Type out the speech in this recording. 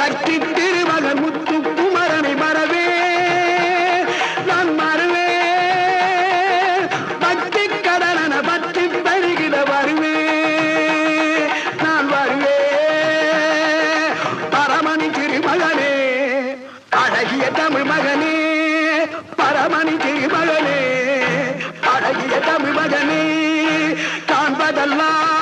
பக்தி திருமகன் முத்து குமரனை மறவே நான் மறவே பக்தி கடன பற்றி பருகிட வருவே நான் வருவே பரமணி திருமகனே அழகிய தமிழ் மகனே பரமணி திருமகனே அழகிய தமிழ் மகனே காண்பதெல்லாம்